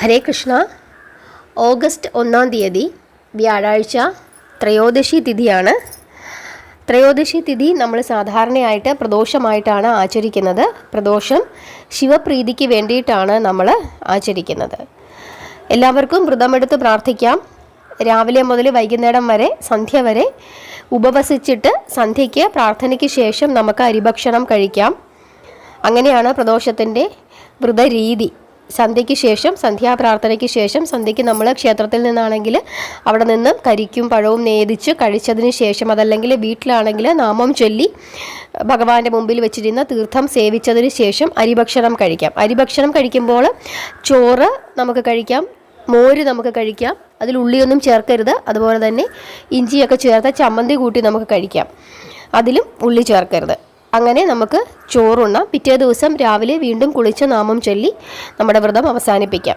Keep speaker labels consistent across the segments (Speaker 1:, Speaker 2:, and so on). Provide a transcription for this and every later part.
Speaker 1: ഹരേ Krishna. August 1-ാം തീയതി വ്യാഴാഴ്ച ത്രയോദശി തിഥിയാണ്. ത്രയോദശി തിഥി നമ്മൾ സാധാരണയായിട്ട് പ്രദോഷമായിട്ടാണ് ആചരിക്കുന്നത്. പ്രദോഷം ശിവപ്രീതിക്ക് വേണ്ടിയിട്ടാണ് നമ്മൾ ആചരിക്കുന്നത്. എല്ലാവർക്കും വ്രതമെടുത്ത് പ്രാർത്ഥിക്കാം. രാവിലെ മുതൽ വൈകുന്നേരം വരെ, സന്ധ്യ വരെ ഉപവസിച്ചിട്ട് സന്ധ്യയ്ക്ക് പ്രാർത്ഥനയ്ക്ക് ശേഷം നമുക്ക് അരിഭക്ഷണം കഴിക്കാം. അങ്ങനെയാണ് പ്രദോഷത്തിൻ്റെ വ്രതരീതി. സന്ധ്യയ്ക്ക് ശേഷം, സന്ധ്യാപ്രാർത്ഥനയ്ക്ക് ശേഷം, സന്ധ്യയ്ക്ക് നമ്മൾ ക്ഷേത്രത്തിൽ നിന്നാണെങ്കിൽ അവിടെ നിന്നും കരിക്കും പഴവും നേദിച്ച് കഴിച്ചതിന് ശേഷം, അതല്ലെങ്കിൽ വീട്ടിലാണെങ്കിൽ നാമം ചൊല്ലി ഭഗവാന്റെ മുമ്പിൽ വെച്ചിരുന്ന തീർത്ഥം സേവിച്ചതിന് ശേഷം അരിഭക്ഷണം കഴിക്കാം. അരിഭക്ഷണം കഴിക്കുമ്പോൾ ചോറ് നമുക്ക് കഴിക്കാം, മോര് നമുക്ക് കഴിക്കാം, അതിൽ ഉള്ളിയൊന്നും ചേർക്കരുത്. അതുപോലെ തന്നെ ഇഞ്ചിയൊക്കെ ചേർത്ത ചമ്മന്തി കൂട്ടി നമുക്ക് കഴിക്കാം, അതിലും ഉള്ളി ചേർക്കരുത്. അങ്ങനെ നമുക്ക് ചോറുണ്ണാം. പിറ്റേ ദിവസം രാവിലെ വീണ്ടും കുളിച്ച് നാമം ചൊല്ലി നമ്മുടെ വ്രതം അവസാനിപ്പിക്കാം.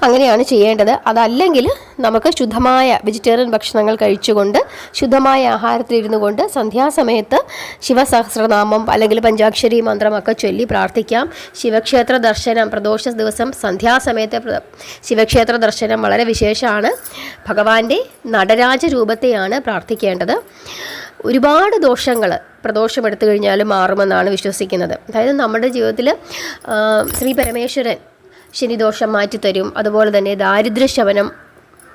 Speaker 1: അങ്ങനെയാണ് ചെയ്യേണ്ടത്. അതല്ലെങ്കിൽ നമുക്ക് ശുദ്ധമായ വെജിറ്റേറിയൻ ഭക്ഷണങ്ങൾ കഴിച്ചുകൊണ്ട് ശുദ്ധമായ ആഹാരത്തിലിരുന്നു കൊണ്ട് സന്ധ്യാസമയത്ത് ശിവസഹസ്രനാമം അല്ലെങ്കിൽ പഞ്ചാക്ഷരി മന്ത്രമൊക്കെ ചൊല്ലി പ്രാർത്ഥിക്കാം. ശിവക്ഷേത്ര ദർശനം പ്രദോഷ ദിവസം സന്ധ്യാസമയത്തെ ശിവക്ഷേത്ര ദർശനം വളരെ വിശേഷമാണ്. ഭഗവാന്റെ നടരാജ രൂപത്തെയാണ് പ്രാർത്ഥിക്കേണ്ടത്. ഒരുപാട് ദോഷങ്ങൾ പ്രദോഷം എടുത്തു കഴിഞ്ഞാൽ മാറുമെന്നാണ് വിശ്വസിക്കുന്നത്. അതായത് നമ്മുടെ ജീവിതത്തിൽ ശ്രീ പരമേശ്വരൻ ശനിദോഷം മാറ്റിത്തരും. അതുപോലെ തന്നെ ദാരിദ്ര്യശമനം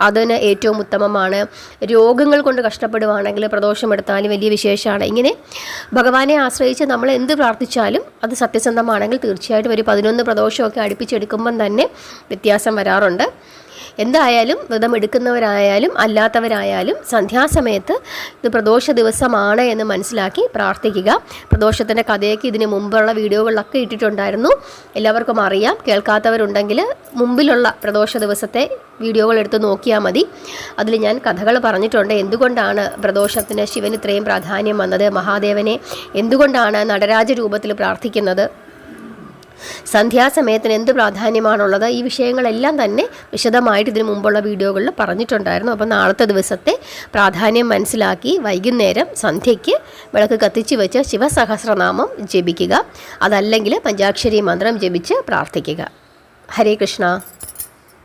Speaker 1: അതിന് ഏറ്റവും ഉത്തമമാണ്. രോഗങ്ങൾ കൊണ്ട് കഷ്ടപ്പെടുവാണെങ്കിൽ പ്രദോഷം എടുത്താലും വലിയ വിശേഷമാണ്. ഇങ്ങനെ ഭഗവാനെ ആശ്രയിച്ച് നമ്മൾ എന്ത് പ്രാർത്ഥിച്ചാലും അത് സത്യസന്ധമാണെങ്കിൽ തീർച്ചയായിട്ടും ഒരു 11 പ്രദോഷമൊക്കെ അടുപ്പിച്ചെടുക്കുമ്പം തന്നെ വ്യത്യാസം വരാറുണ്ട്. എന്തായാലും വ്രതം എടുക്കുന്നവരായാലും അല്ലാത്തവരായാലും സന്ധ്യാസമയത്ത് ഇത് പ്രദോഷ ദിവസമാണ് എന്ന് മനസ്സിലാക്കി പ്രാർത്ഥിക്കുക. പ്രദോഷത്തിൻ്റെ കഥയൊക്കെ ഇതിന് മുമ്പുള്ള വീഡിയോകളിലൊക്കെ ഇട്ടിട്ടുണ്ടായിരുന്നു, എല്ലാവർക്കും അറിയാം. കേൾക്കാത്തവരുണ്ടെങ്കിൽ മുമ്പിലുള്ള പ്രദോഷ ദിവസത്തെ വീഡിയോകൾ എടുത്ത് നോക്കിയാൽ മതി. അതിൽ ഞാൻ കഥകൾ പറഞ്ഞിട്ടുണ്ട്. എന്തുകൊണ്ടാണ് പ്രദോഷത്തിന് ശിവന് ഇത്രയും പ്രാധാന്യം വന്നത്, മഹാദേവനെ എന്തുകൊണ്ടാണ് നടരാജ രൂപത്തിൽ പ്രാർത്ഥിക്കുന്നത്, സന്ധ്യാസമയത്തിന് എന്ത് പ്രാധാന്യമാണുള്ളത്, ഈ വിഷയങ്ങളെല്ലാം തന്നെ വിശദമായിട്ട് ഇതിനു മുമ്പുള്ള വീഡിയോകളിൽ പറഞ്ഞിട്ടുണ്ടായിരുന്നു. അപ്പോൾ നാളത്തെ ദിവസത്തെ പ്രാധാന്യം മനസ്സിലാക്കി വൈകുന്നേരം സന്ധ്യയ്ക്ക് വിളക്ക് കത്തിച്ച് വെച്ച് ശിവസഹസ്രനാമം ജപിക്കുക. അതല്ലെങ്കിൽ പഞ്ചാക്ഷരി മന്ത്രം ജപിച്ച് പ്രാർത്ഥിക്കുക. ഹരേ കൃഷ്ണ.